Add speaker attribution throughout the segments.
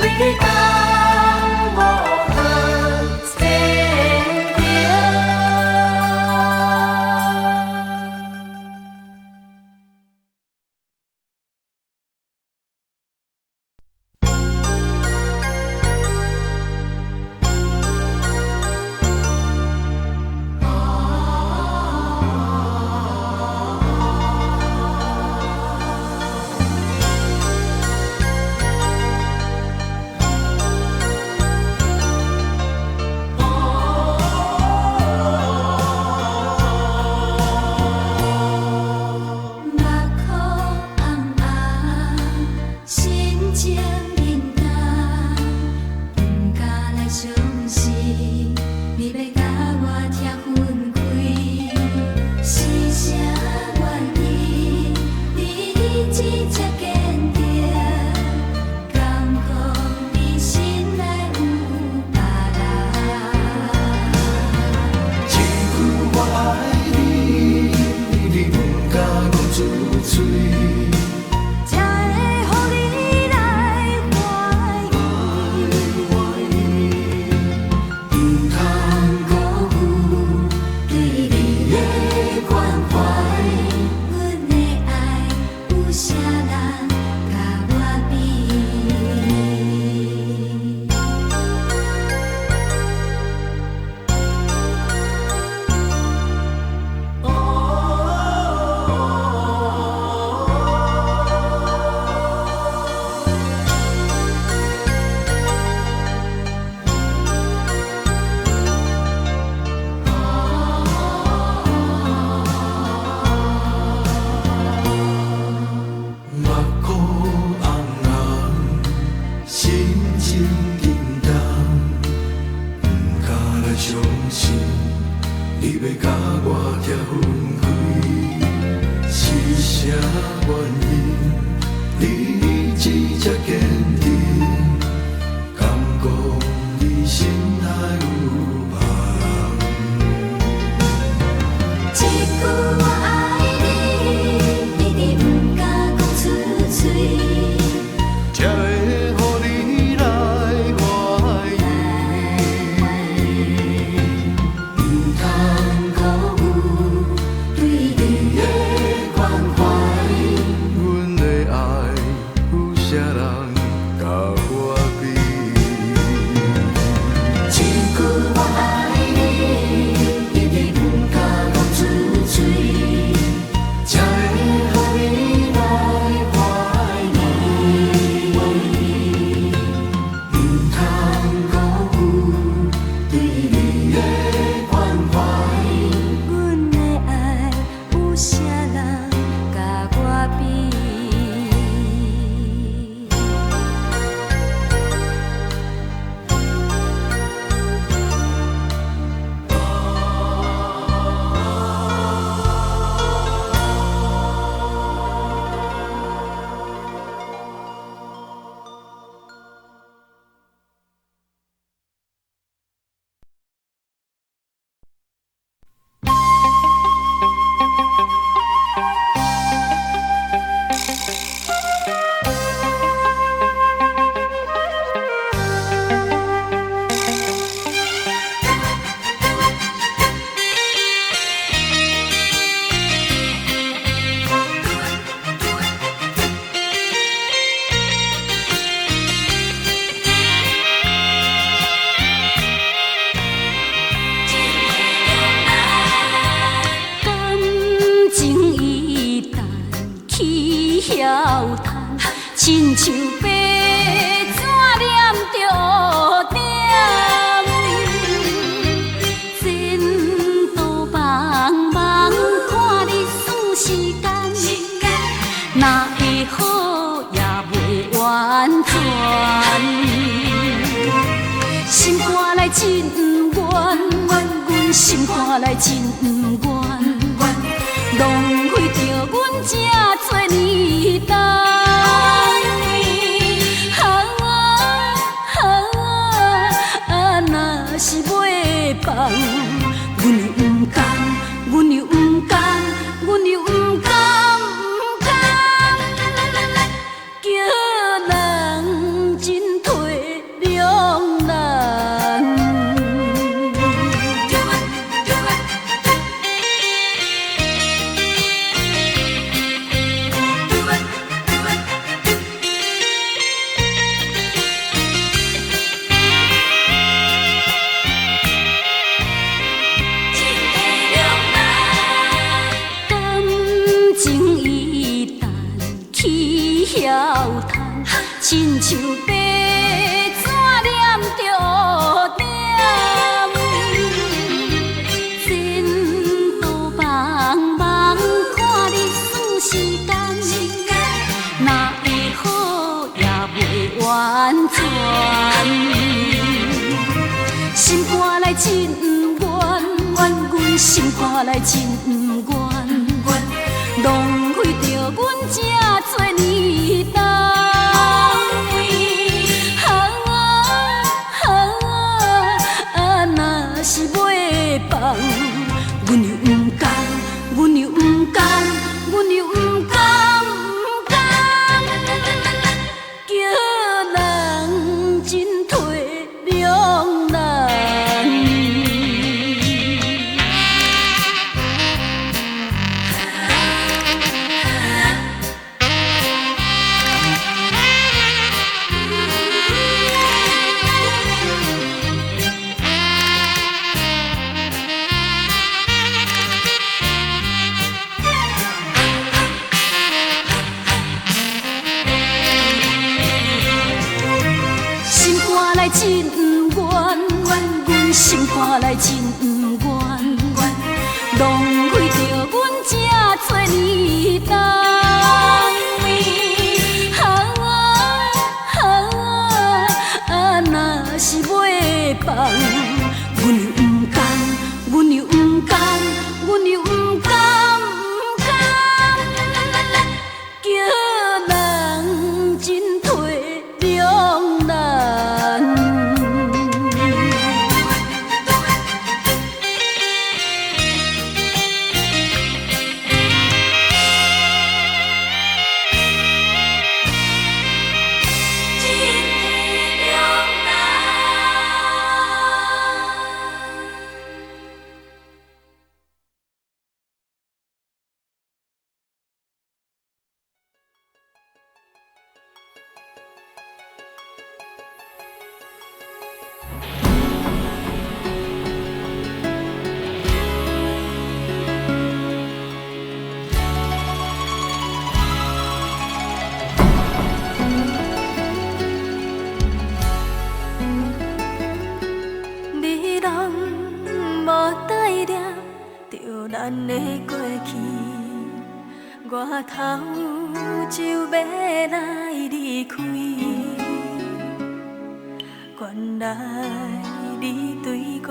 Speaker 1: 为你等我。你要甲我拆分开，是啥原因？你一直坚定，敢讲你心内有梦？
Speaker 2: 一句我爱你，你直不敢讲出嘴。
Speaker 1: 才会予你来怀疑，唔通辜负对你的关怀。阮的爱有啥人甲我比？
Speaker 2: 一句我爱你，你直不敢讲出嘴，才会予你来怀疑。唔通辜负对你的关怀。阮的爱有啥人甲我比？感情一旦起晓叹，亲像白纸念着点，前途茫茫，看你输时间，哪会好也袂完全。心肝内真不愿，阮心肝内真不愿，浪费着阮这多年等。若是袂放，阮又不甘，阮又不甘，阮又不甘，不甘，叫人真体谅人。感情一旦起晓叹，亲像白纸念着点，前途茫茫，看你输时间，哪会好也袂完全。心肝内真不愿，阮心肝内真不愿，浪费着阮这多年等。若是袂放，阮又不甘，阮又不甘，阮又不甘，不甘，叫人真体谅人。心肝内真不愿，阮心肝内真不愿，浪费着阮这多年等。若是袂放，阮又不甘，阮又不甘，无带念着咱的过去，我头就要来离开。原来你对我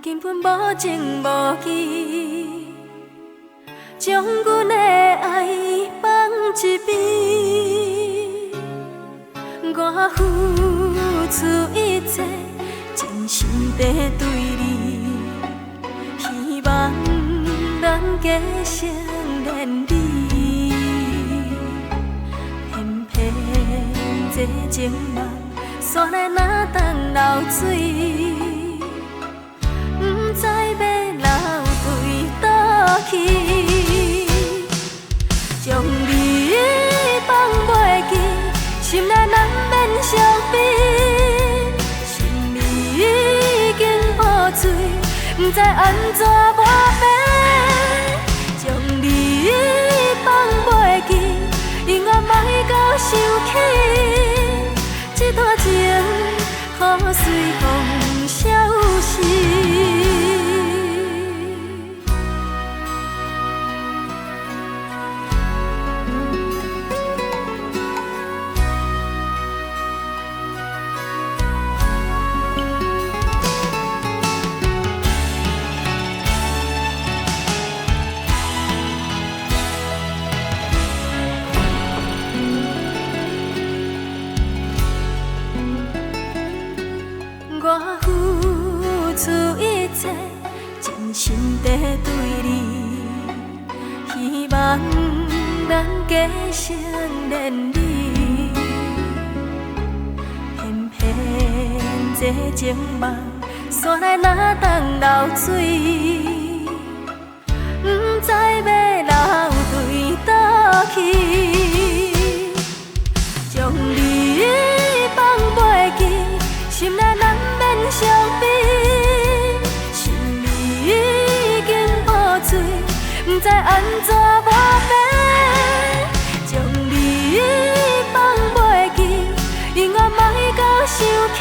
Speaker 2: 根本无情无义，将阮的爱放一边。我付出一切，真心地对你，希望咱加成连理。偏偏这情梦煞来哪当流水，不知要流对倒去。将你放袂记，心内难免伤悲。心里已经破碎，不知安怎抹平。将你放袂记，永远莫到想起。这段情，雨随风消失。我付出一切，真心地对你，希望咱加成连理。偏偏这情梦煞来哪当流水，不知要流对倒去。将你放袂记，心内难免伤悲。心里已经破碎，不知安怎抹平。将你放袂记，永远莫到想起。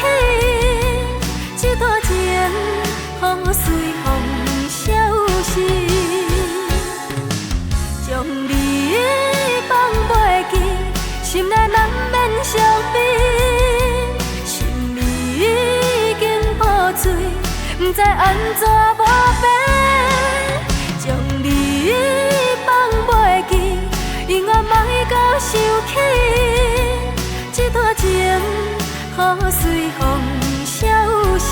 Speaker 2: 这段情，雨随风消失。将你放袂记，心内难免伤悲。心里已经破碎，不知安怎抹平。将你放袂记，永远莫到想起。这段情，雨随风消失。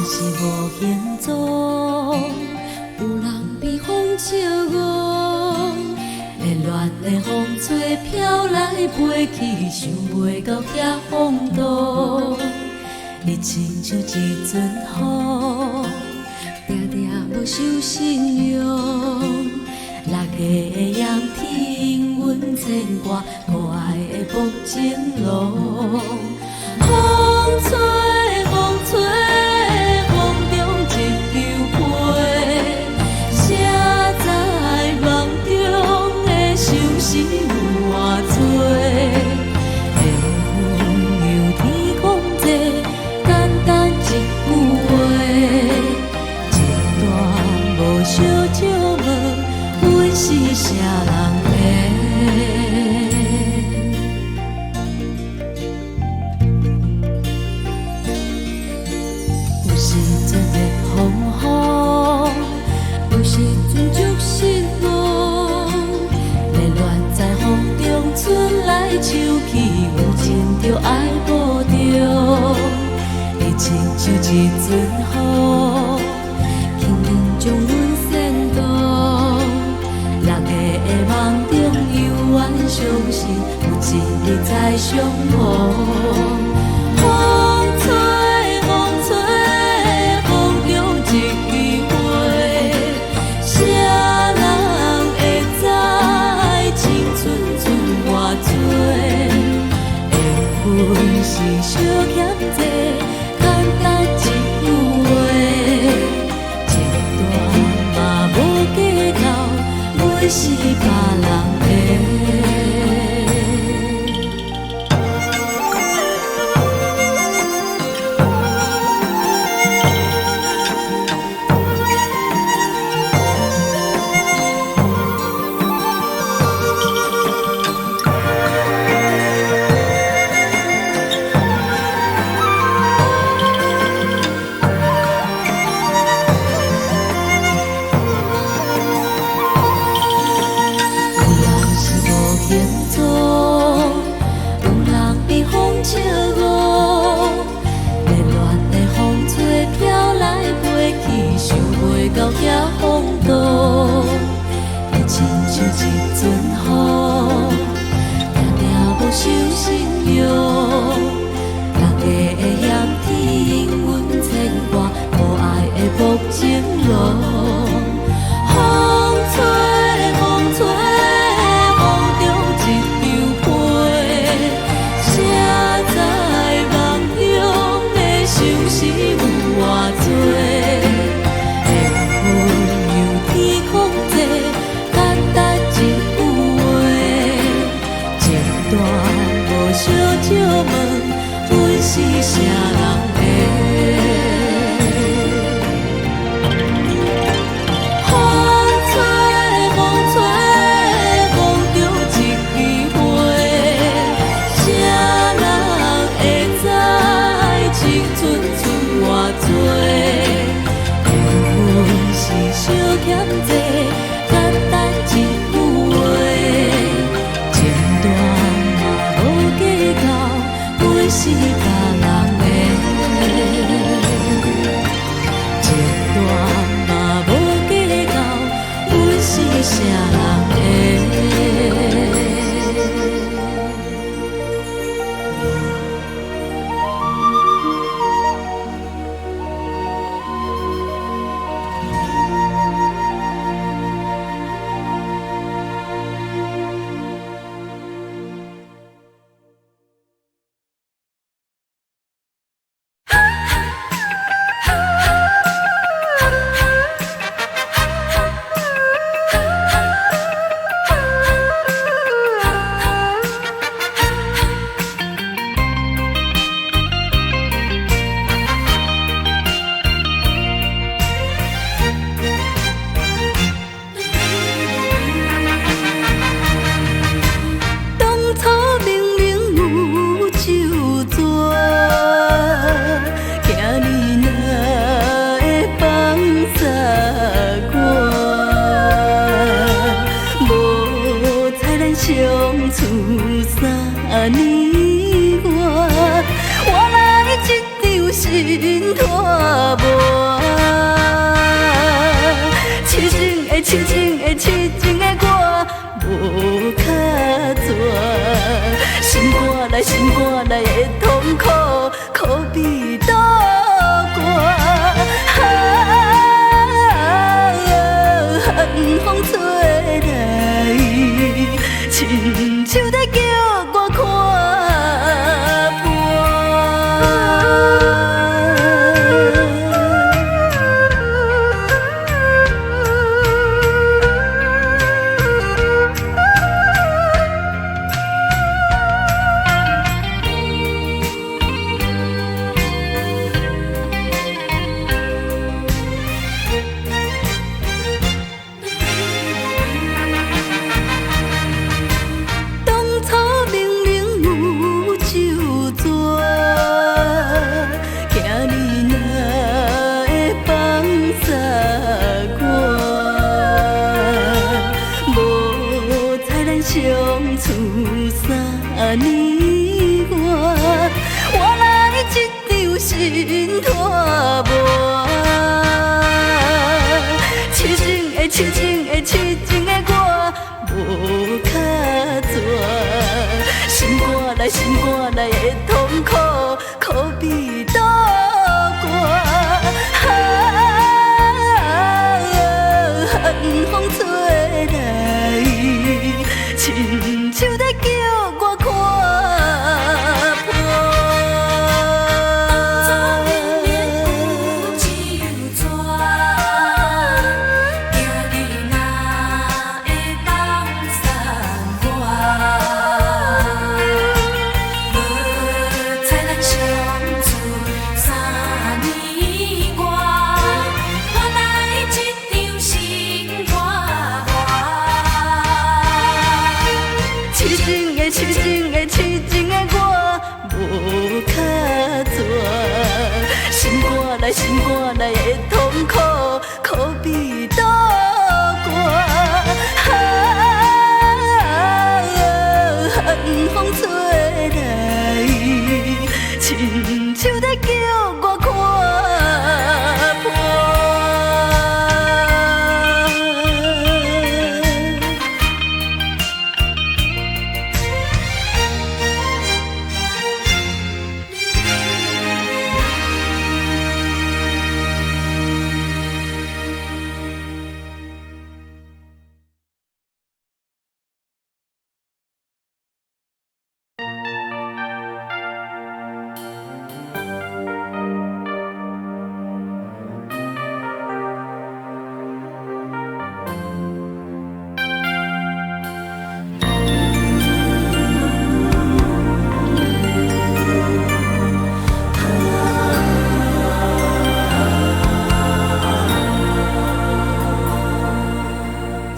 Speaker 3: 是无形踪，有人被风笑误，恋恋的风吹飘来飞去，想袂到遐风度。你亲像一阵雨，定定无受信用。六月的阳天，阮牵挂可爱的薄情路。风吹，风吹。是有偌多的朋友，天公这简单一句话，一段无相照无，阮是啥人的？像一阵风，轻轻将阮扇动。六个的梦中幽怨相思，有一日再相逢。风吹，风吹，风中一枝花，谁人会知青春剩偌多？缘分是小欠债，简单一句话，一段嘛无计较，袂是别人的。笑我，恋恋的风吹飘来飞去，想袂到遐风度，你亲像一阵风，定定无受心用。大家的嫌天因阮牵挂，无爱的无情路。风吹，风吹，风中一张被。谁知梦中的相思有偌多？缘分由天控制，简单一句话，一段无小借问，阮是啥人的？小欠债，简单一句话，前段嘛无计较，袂是别人的。前段嘛无计较，袂是啥人的。心拖磨。痴情的痴情的痴情的我，无卡纸。心肝内心肝内的痛苦，可比倒过。寒风吹来，亲像在叫我看破。当初明明有只有纸，今日哪会当散我？无猜咱相处3年外，换来一场心花花。痴情的痴情的痴情的我，无卡纸。心肝内心肝内的痛苦，可比倒过。寒风吹来，亲像在叫我看破。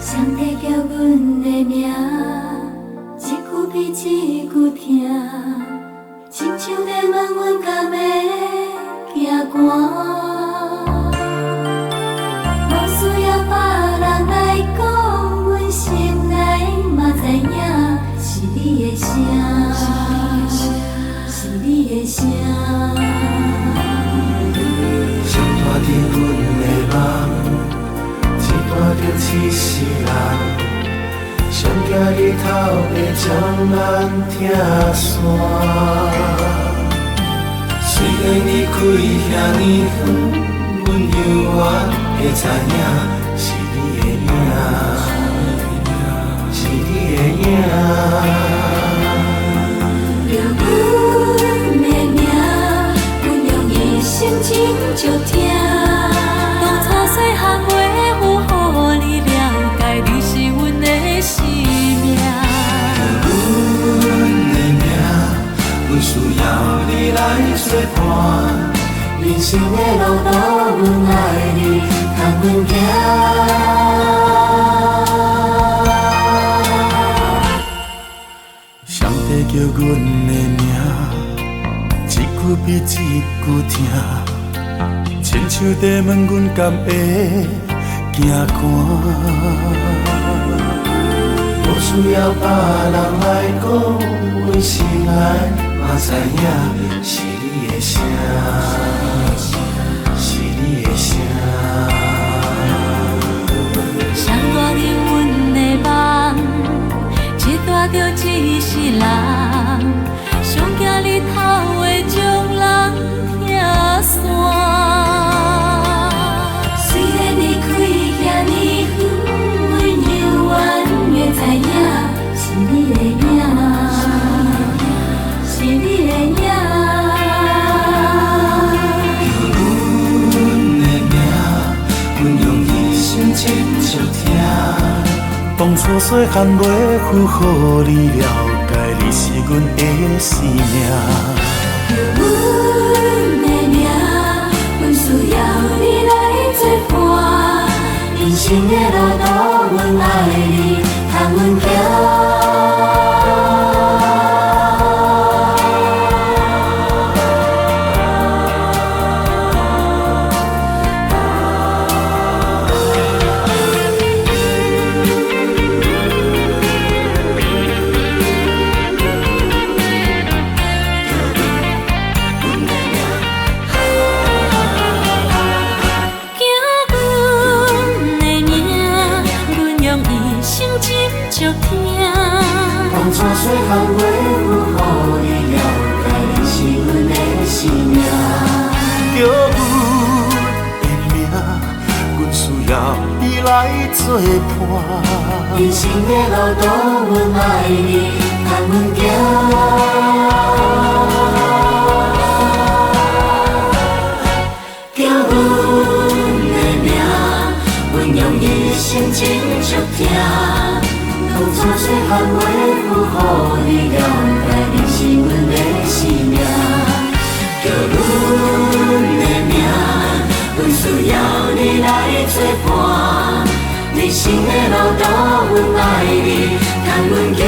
Speaker 2: 上帝叫阮的名，一句比一句疼，亲像在问阮敢会行寒。无需要别人来讲，阮心内嘛知影，是你的声，是你的声。
Speaker 1: 上大伫阮的梦。看着痴世人，上惊日头会将咱拆散。虽然离开遐尼远，阮犹原会知影，是你的影，是你的影。
Speaker 2: 着阮的名，阮用一生情就听。当初细汉袂负予你了解，你是阮的生命。
Speaker 1: 阮的名，阮需要你来作伴。人生的路途，阮爱你，同阮行。上帝叫阮的名，一句比一句疼，亲像在问阮敢会行寒。无需要别人来讲，阮心内嘛知影，是你的声，是你的声。
Speaker 2: 谁带入阮的梦，一带着一世人，上惊日头会将人拆散。虽然离开遐尼远，阮犹原会知影，是你的影，是你的影。
Speaker 1: 亲像听，当初细汉袂负予你了解，你是阮的生命。
Speaker 2: 叫阮的名，阮需要你来作伴。人生的路途，阮爱你，同阮行。山水含维护，予你了解你是阮的生命。
Speaker 1: 叫阮的名，阮需要你来作伴。
Speaker 2: 人生的路途，阮爱你，牵阮行。叫阮的名，阮用一生情祝听。风山水含维护，予你了解你是阮的生命。叫阮的名，阮需要你来作伴。人生的路途，阮爱你，牵阮行。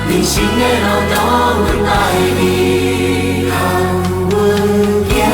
Speaker 2: 人生的路途，阮爱你，牵阮行。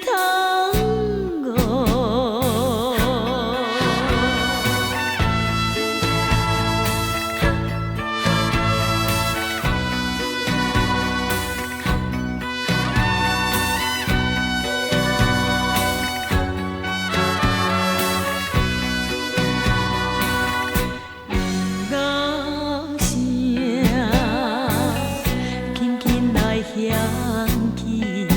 Speaker 3: 通误。轻轻来响起，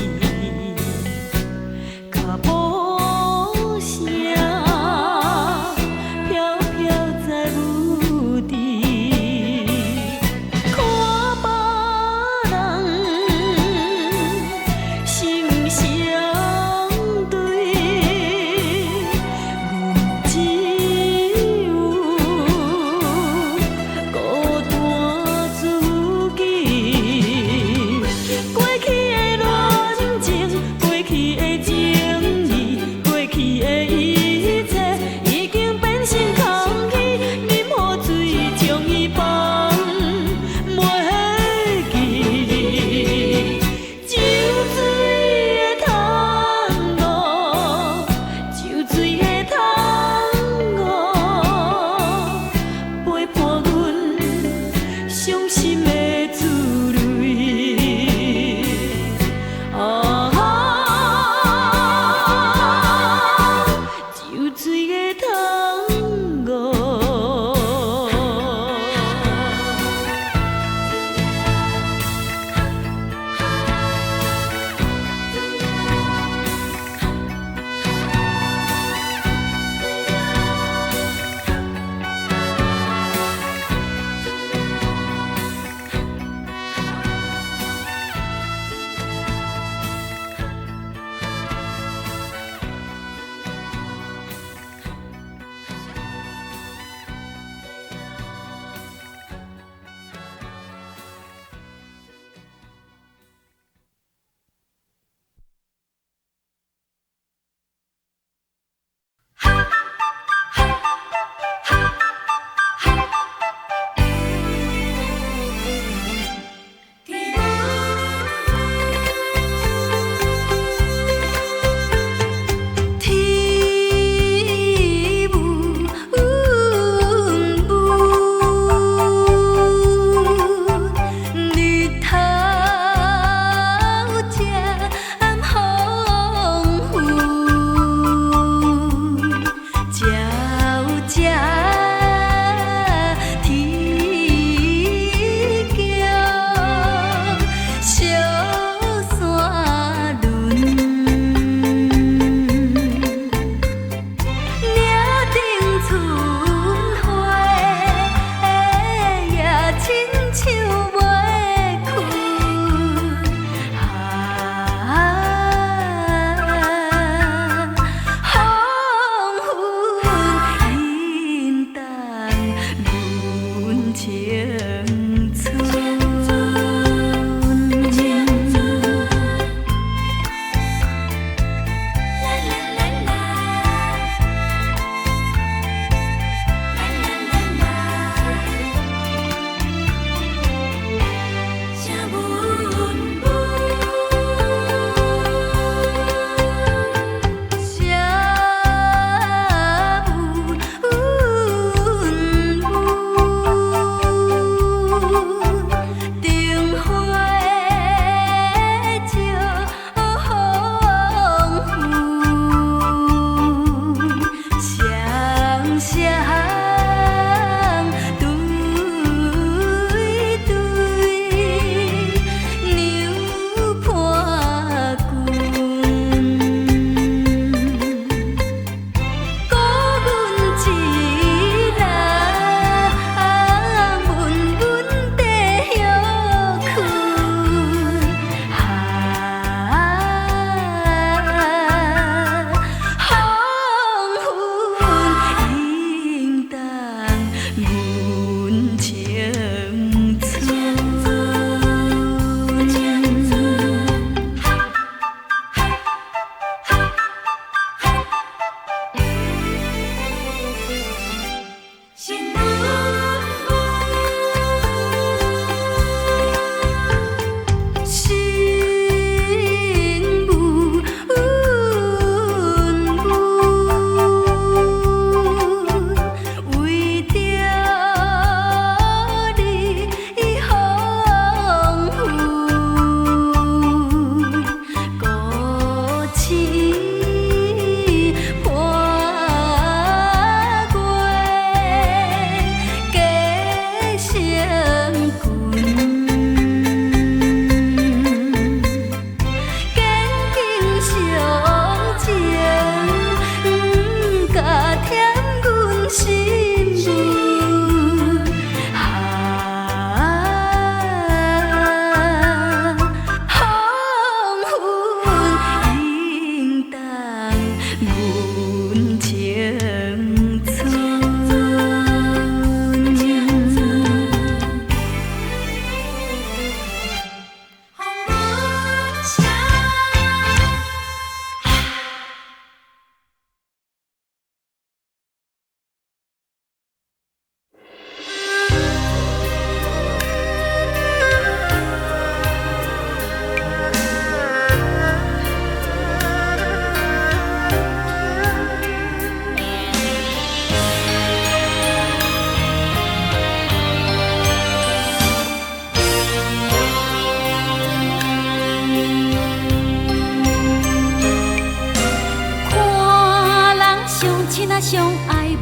Speaker 3: 亲啊相爱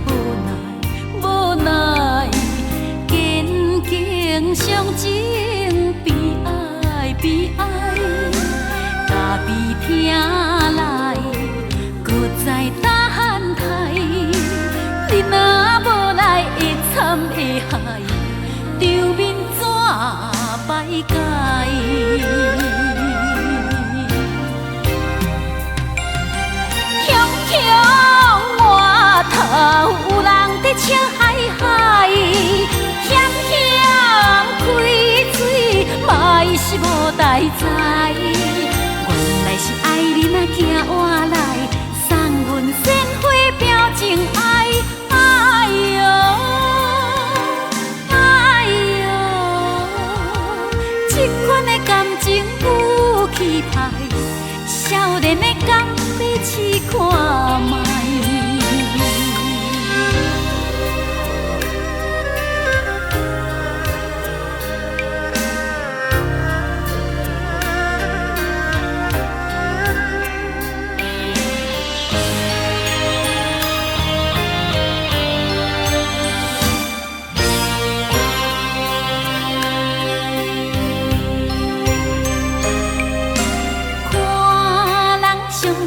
Speaker 3: 无奈，紧紧相情悲哀，咖啡厅来，搁再等待。你若无来，会惨会害，场面怎摆解？乡乡外头有人在笑嗨嗨，险险开嘴，嘛是无代志。原来是爱人啊行换来，送阮鲜花表情爱。哎呦哎呦，这款的感情有气派，少年的感要试看卖。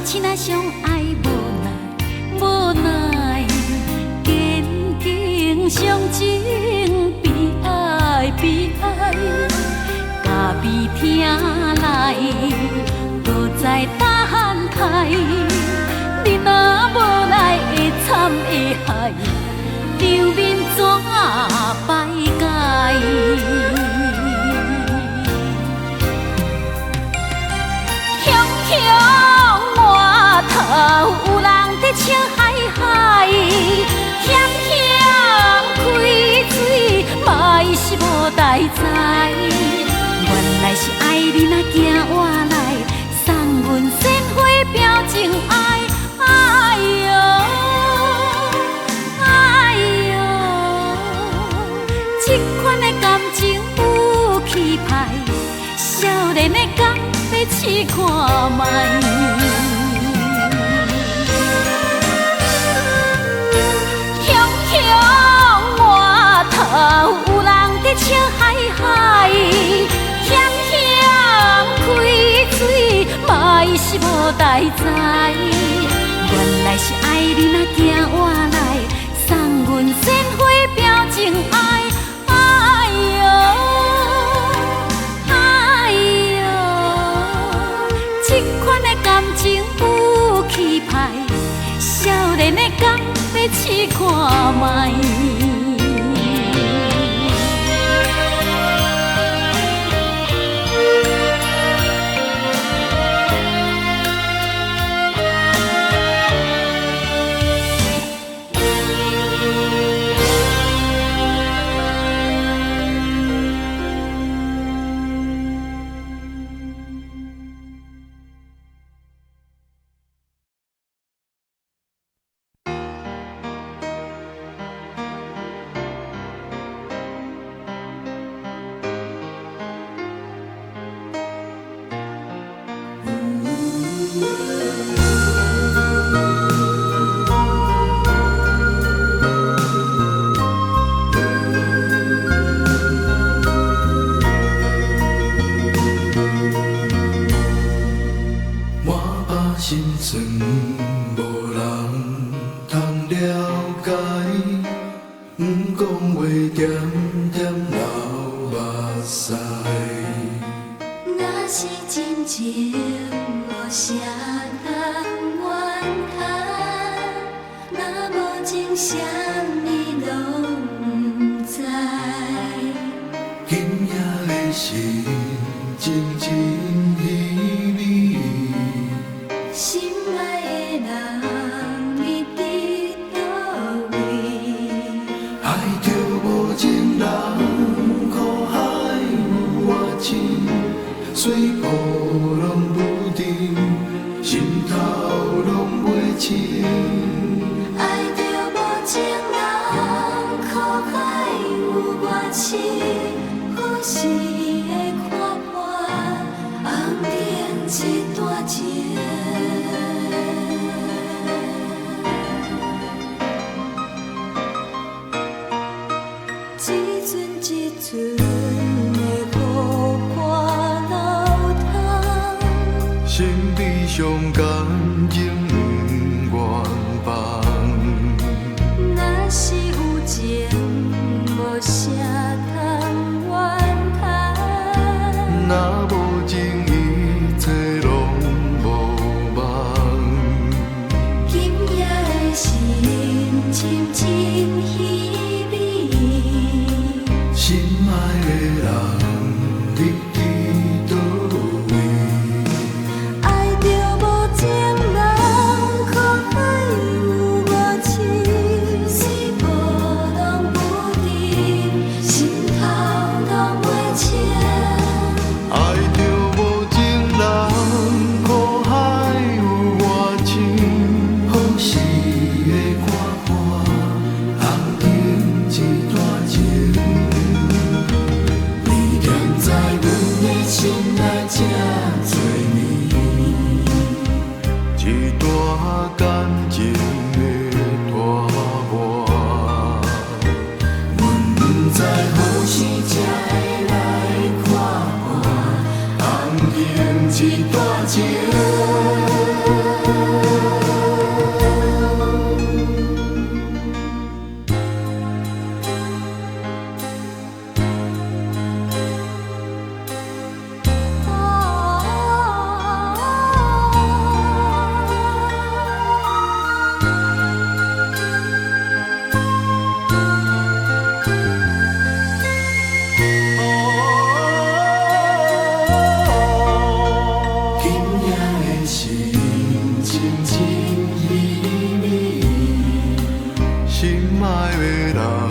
Speaker 3: 亲啊，相爱无奈，紧紧相情悲哀，咖啡厅来，搁再等待。你若无来，会惨会害，场面怎摆解？乡乡外头有人在笑嗨嗨，险险开嘴，嘛是无代志。原来是爱人啊行换来，送阮鲜花表情爱。哎呦哎呦，这款的感情有气派，少年的感要试看卖。乡乡外头有人在笑嗨嗨，险险开嘴，嘛是无代志。原来是爱人啊行换来，送阮鲜花表情爱。哎呦哎呦，这款的感情有气派，少年的感要试看卖。
Speaker 1: 心酸，无人通了解。不讲话，点点流目屎。
Speaker 2: 若是真情，无啥通怨叹；若无情，啥物拢不知。
Speaker 1: 今夜的心，真真意味。
Speaker 2: 心爱的人，你伫倒位？
Speaker 1: 爱着无情人，苦海有外深，水波拢不停，心头拢袂清。
Speaker 2: 爱着无情人，苦海有外深，好时会看破红尘一段情。
Speaker 1: 大感情的大碗。阮不知何时才会来看破，红杏一段情。心爱的人。